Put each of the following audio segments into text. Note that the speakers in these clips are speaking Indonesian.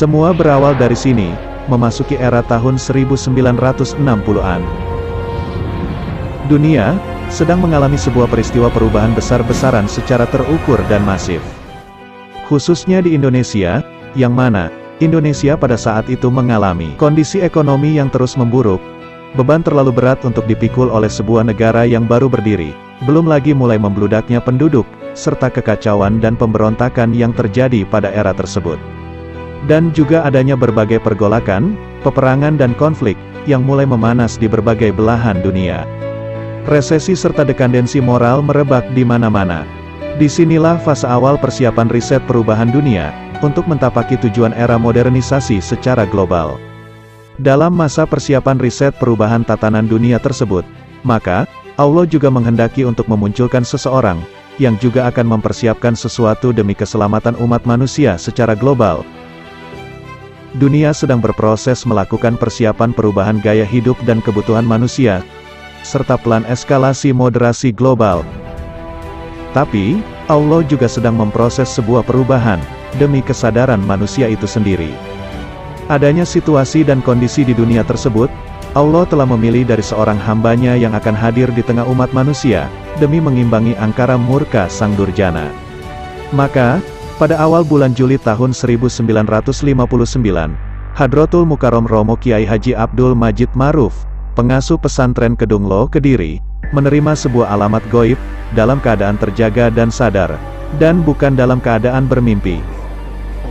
Semua berawal dari sini, memasuki era tahun 1960-an. Dunia sedang mengalami sebuah peristiwa perubahan besar-besaran secara terukur dan masif. Khususnya di Indonesia, yang mana Indonesia pada saat itu mengalami kondisi ekonomi yang terus memburuk, beban terlalu berat untuk dipikul oleh sebuah negara yang baru berdiri, belum lagi mulai membludaknya penduduk, serta kekacauan dan pemberontakan yang terjadi pada era tersebut. Dan juga adanya berbagai pergolakan, peperangan dan konflik, yang mulai memanas di berbagai belahan dunia. Resesi serta dekandensi moral merebak di mana-mana. Disinilah fase awal persiapan riset perubahan dunia, untuk mentapaki tujuan era modernisasi secara global. Dalam masa persiapan riset perubahan tatanan dunia tersebut, maka, Allah juga menghendaki untuk memunculkan seseorang, yang juga akan mempersiapkan sesuatu demi keselamatan umat manusia secara global. Dunia sedang berproses melakukan persiapan perubahan gaya hidup dan kebutuhan manusia, serta plan eskalasi moderasi global. Tapi, Allah juga sedang memproses sebuah perubahan, demi kesadaran manusia itu sendiri. Adanya situasi dan kondisi di dunia tersebut, Allah telah memilih dari seorang hambanya yang akan hadir di tengah umat manusia, demi mengimbangi angkara murka Sang Durjana. Maka, pada awal bulan Juli tahun 1959, Hadratul Mukarrom Romo Kiai Haji Abdul Majid Maruf, pengasuh pesantren Kedunglo, Kediri, menerima sebuah alamat goib, dalam keadaan terjaga dan sadar, dan bukan dalam keadaan bermimpi.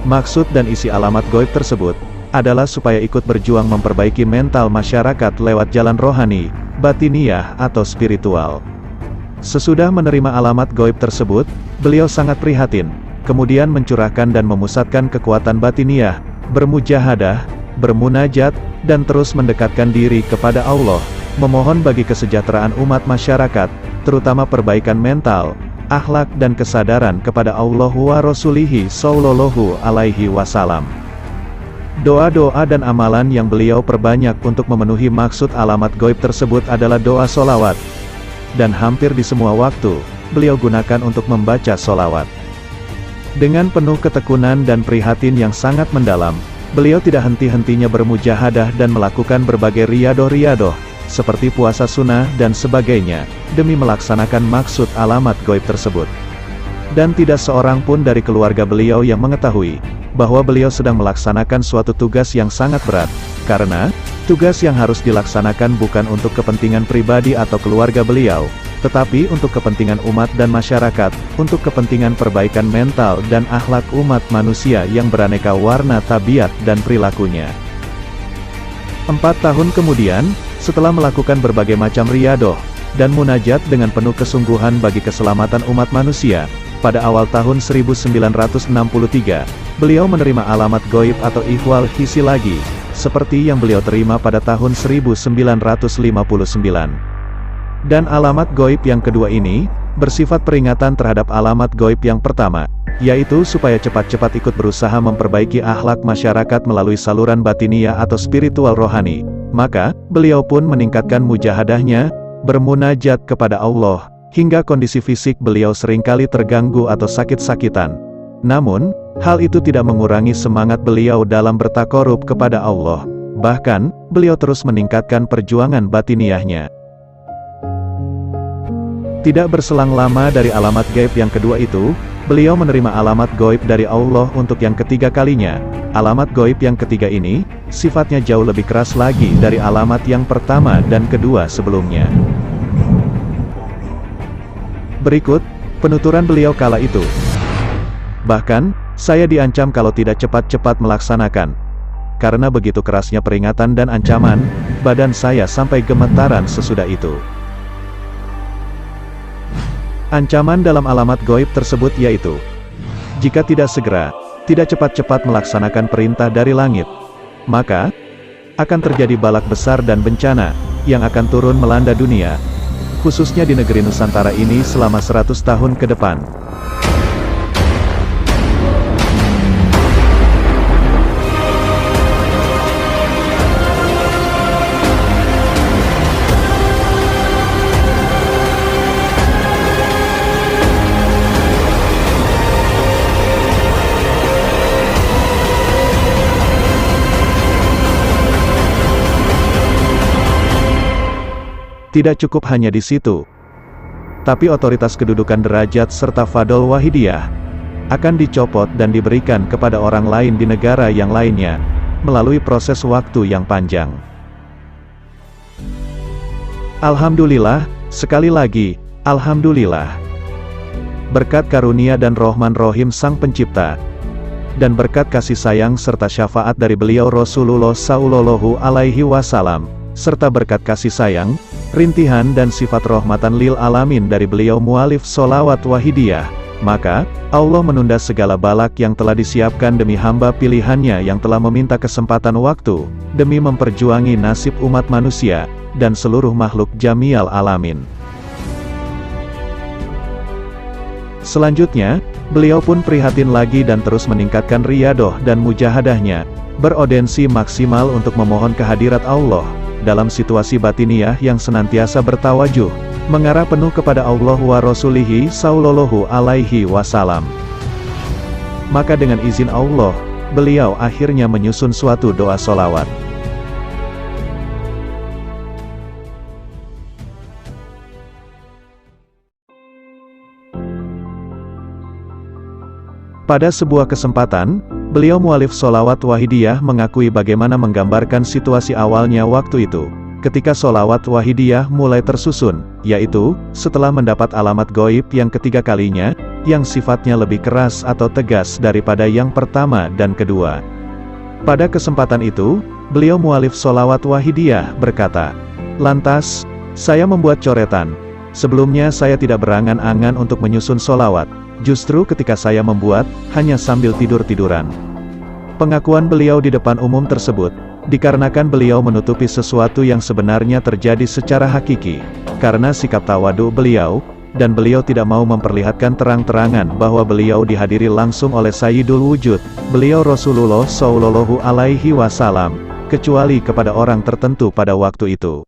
Maksud dan isi alamat goib tersebut, adalah supaya ikut berjuang memperbaiki mental masyarakat lewat jalan rohani, batiniyah atau spiritual. Sesudah menerima alamat goib tersebut, beliau sangat prihatin, kemudian mencurahkan dan memusatkan kekuatan batiniyah, bermujahadah, bermunajat, dan terus mendekatkan diri kepada Allah, memohon bagi kesejahteraan umat masyarakat, terutama perbaikan mental, akhlak dan kesadaran kepada Allah wa Rasulihi Sallallahu Alaihi Wasallam. Doa-doa dan amalan yang beliau perbanyak untuk memenuhi maksud alamat goib tersebut adalah doa solawat. Dan hampir di semua waktu, beliau gunakan untuk membaca solawat. Dengan penuh ketekunan dan prihatin yang sangat mendalam, beliau tidak henti-hentinya bermujahadah dan melakukan berbagai riyadoh-riyadoh, seperti puasa sunnah dan sebagainya, demi melaksanakan maksud alamat goib tersebut. Dan tidak seorang pun dari keluarga beliau yang mengetahui, bahwa beliau sedang melaksanakan suatu tugas yang sangat berat, karena, tugas yang harus dilaksanakan bukan untuk kepentingan pribadi atau keluarga beliau, tetapi untuk kepentingan umat dan masyarakat, untuk kepentingan perbaikan mental dan akhlak umat manusia yang beraneka warna tabiat dan perilakunya. 4 tahun kemudian, setelah melakukan berbagai macam riyadoh, dan munajat dengan penuh kesungguhan bagi keselamatan umat manusia, pada awal tahun 1963, beliau menerima alamat goib atau ihwal hisi lagi, seperti yang beliau terima pada tahun 1959. Dan alamat goib yang kedua ini, bersifat peringatan terhadap alamat goib yang pertama, yaitu supaya cepat-cepat ikut berusaha memperbaiki akhlak masyarakat melalui saluran batiniyah atau spiritual rohani. Maka, beliau pun meningkatkan mujahadahnya, bermunajat kepada Allah, hingga kondisi fisik beliau seringkali terganggu atau sakit-sakitan. Namun, hal itu tidak mengurangi semangat beliau dalam bertakorup kepada Allah. Bahkan, beliau terus meningkatkan perjuangan batiniyahnya. Tidak berselang lama dari alamat gaib yang kedua itu, beliau menerima alamat gaib dari Allah untuk yang ketiga kalinya. Alamat gaib yang ketiga ini, sifatnya jauh lebih keras lagi dari alamat yang pertama dan kedua sebelumnya. Berikut, penuturan beliau kala itu. Bahkan, saya diancam kalau tidak cepat-cepat melaksanakan. Karena begitu kerasnya peringatan dan ancaman, badan saya sampai gemetaran sesudah itu. Ancaman dalam alamat gaib tersebut yaitu, jika tidak segera, tidak cepat-cepat melaksanakan perintah dari langit, maka, akan terjadi balak besar dan bencana, yang akan turun melanda dunia, khususnya di negeri Nusantara ini selama 100 tahun ke depan. Tidak cukup hanya di situ, tapi otoritas kedudukan derajat serta fadol wahidiyah akan dicopot dan diberikan kepada orang lain di negara yang lainnya, melalui proses waktu yang panjang. Alhamdulillah, sekali lagi, Alhamdulillah. Berkat karunia dan Rahman Rahim Sang Pencipta, dan berkat kasih sayang serta syafaat dari beliau Rasulullah Shallallahu Alaihi Wasallam, serta berkat kasih sayang, rintihan dan sifat rahmatan lil alamin dari beliau mualif sholawat wahidiyah, maka Allah menunda segala balak yang telah disiapkan demi hamba pilihannya yang telah meminta kesempatan waktu, demi memperjuangi nasib umat manusia, dan seluruh makhluk jamial alamin. Selanjutnya, beliau pun prihatin lagi dan terus meningkatkan riyadoh dan mujahadahnya, beraudensi maksimal untuk memohon kehadirat Allah, dalam situasi batiniyah yang senantiasa bertawajuh, mengarah penuh kepada Allah wa Rasulihi Sallallahu Alaihi Wasallam. Maka dengan izin Allah, beliau akhirnya menyusun suatu doa solawat. Pada sebuah kesempatan, beliau mualif sholawat wahidiyah mengakui bagaimana menggambarkan situasi awalnya waktu itu, ketika sholawat wahidiyah mulai tersusun, yaitu, setelah mendapat alamat goib yang ketiga kalinya, yang sifatnya lebih keras atau tegas daripada yang pertama dan kedua. Pada kesempatan itu, beliau mualif sholawat wahidiyah berkata, "Lantas, saya membuat coretan. Sebelumnya saya tidak berangan-angan untuk menyusun sholawat. Justru ketika saya membuat, hanya sambil tidur-tiduran." Pengakuan beliau di depan umum tersebut, dikarenakan beliau menutupi sesuatu yang sebenarnya terjadi secara hakiki, karena sikap tawadu beliau, dan beliau tidak mau memperlihatkan terang-terangan bahwa beliau dihadiri langsung oleh Sayyidul Wujud, beliau Rasulullah Shallallahu Alaihi Wasallam, kecuali kepada orang tertentu pada waktu itu.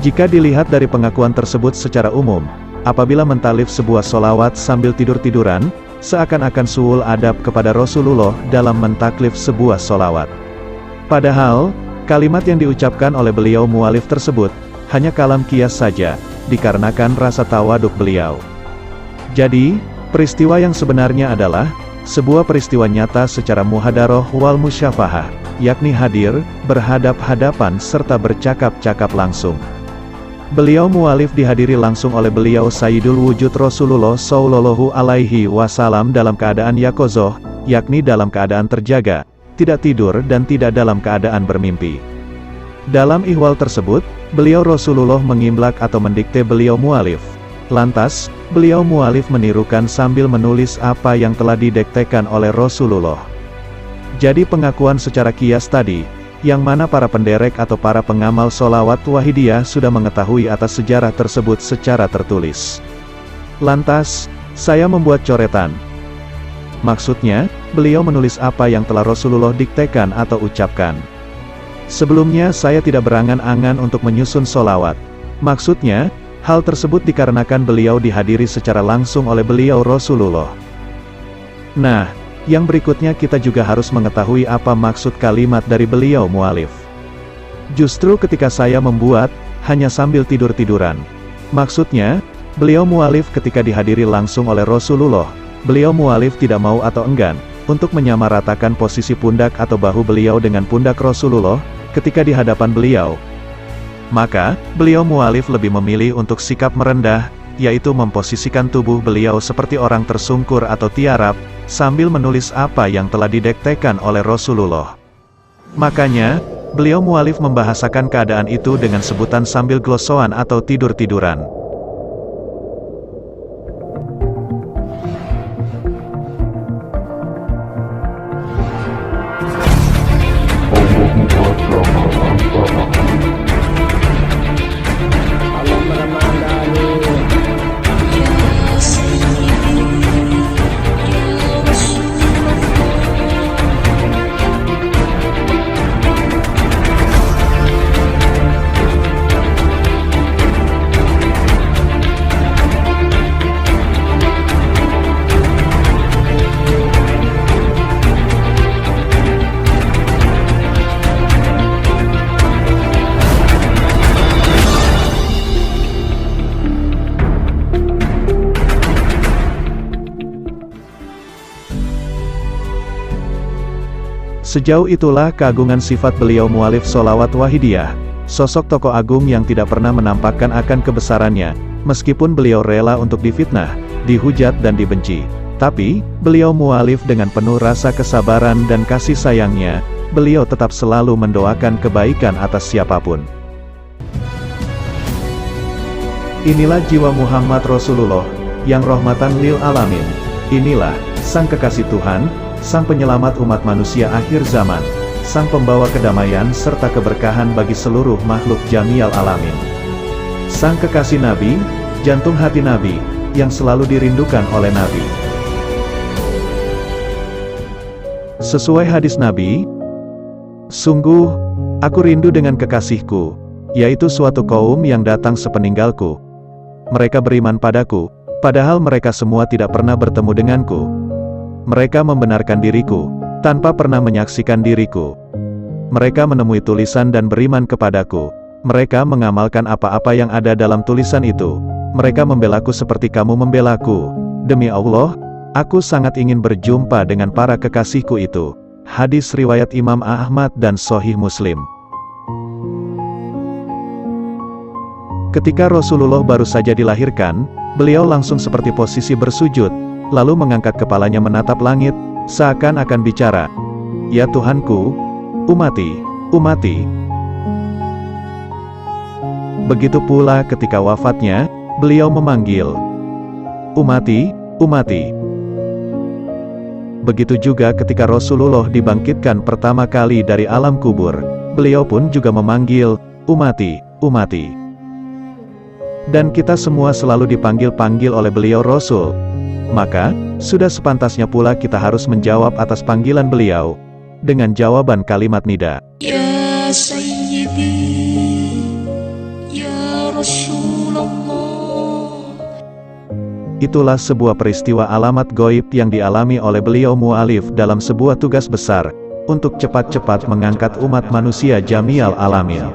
Jika dilihat dari pengakuan tersebut secara umum, apabila mentalif sebuah solawat sambil tidur-tiduran, seakan-akan suul adab kepada Rasulullah dalam mentaklif sebuah solawat. Padahal, kalimat yang diucapkan oleh beliau mualif tersebut, hanya kalam kias saja, dikarenakan rasa tawaduk beliau. Jadi, peristiwa yang sebenarnya adalah, sebuah peristiwa nyata secara muhadaroh wal musyafahah, yakni hadir, berhadap-hadapan serta bercakap-cakap langsung. Beliau mualif dihadiri langsung oleh beliau Sayyidul Wujud Rasulullah Shallallahu Alaihi Wasallam dalam keadaan yaqozoh, yakni dalam keadaan terjaga, tidak tidur dan tidak dalam keadaan bermimpi. Dalam ihwal tersebut, beliau Rasulullah mengimlak atau mendikte beliau mualif. Lantas, beliau mualif menirukan sambil menulis apa yang telah didiktekan oleh Rasulullah. Jadi pengakuan secara kias tadi, yang mana para penderek atau para pengamal sholawat wahidiyah sudah mengetahui atas sejarah tersebut secara tertulis. Lantas, saya membuat coretan. Maksudnya, beliau menulis apa yang telah Rasulullah diktekan atau ucapkan. Sebelumnya saya tidak berangan-angan untuk menyusun sholawat. Maksudnya, hal tersebut dikarenakan beliau dihadiri secara langsung oleh beliau Rasulullah. Nah, yang berikutnya kita juga harus mengetahui apa maksud kalimat dari beliau mualif. Justru ketika saya membuat, hanya sambil tidur-tiduran. Maksudnya, beliau mualif ketika dihadiri langsung oleh Rasulullah, beliau mualif tidak mau atau enggan, untuk menyamaratakan posisi pundak atau bahu beliau dengan pundak Rasulullah, ketika di hadapan beliau. Maka, beliau mualif lebih memilih untuk sikap merendah, yaitu memposisikan tubuh beliau seperti orang tersungkur atau tiarap, sambil menulis apa yang telah didiktekan oleh Rasulullah. Makanya, beliau mualif membahasakan keadaan itu dengan sebutan sambil glosoan atau tidur-tiduran. Sejauh itulah keagungan sifat beliau mualif Sholawat Wahidiyah, sosok tokoh agung yang tidak pernah menampakkan akan kebesarannya, meskipun beliau rela untuk difitnah, dihujat dan dibenci. Tapi, beliau mualif dengan penuh rasa kesabaran dan kasih sayangnya, beliau tetap selalu mendoakan kebaikan atas siapapun. Inilah jiwa Muhammad Rasulullah, yang rahmatan lil alamin. Inilah, sang kekasih Tuhan, sang penyelamat umat manusia akhir zaman, sang pembawa kedamaian serta keberkahan bagi seluruh makhluk jamial alamin. Sang kekasih Nabi, jantung hati Nabi, yang selalu dirindukan oleh Nabi. Sesuai hadis Nabi, sungguh, aku rindu dengan kekasihku, yaitu suatu kaum yang datang sepeninggalku. Mereka beriman padaku, padahal mereka semua tidak pernah bertemu denganku. Mereka membenarkan diriku, tanpa pernah menyaksikan diriku. Mereka menemui tulisan dan beriman kepadaku. Mereka mengamalkan apa-apa yang ada dalam tulisan itu. Mereka membelaku seperti kamu membelaku. Demi Allah, aku sangat ingin berjumpa dengan para kekasihku itu. Hadis riwayat Imam Ahmad dan Sahih Muslim. Ketika Rasulullah baru saja dilahirkan, beliau langsung seperti posisi bersujud, lalu mengangkat kepalanya menatap langit, seakan-akan bicara, "Ya Tuhanku, umati, umati." Begitu pula ketika wafatnya, beliau memanggil, "Umati, umati." Begitu juga ketika Rasulullah dibangkitkan pertama kali dari alam kubur, beliau pun juga memanggil, "Umati, umati." Dan kita semua selalu dipanggil-panggil oleh beliau Rasul. Maka, sudah sepantasnya pula kita harus menjawab atas panggilan beliau, dengan jawaban kalimat nida. Ya Sayyidi, Ya Rasulullah. Itulah sebuah peristiwa alamat goib yang dialami oleh beliau mualif dalam sebuah tugas besar, untuk cepat-cepat mengangkat umat manusia jamial alamin.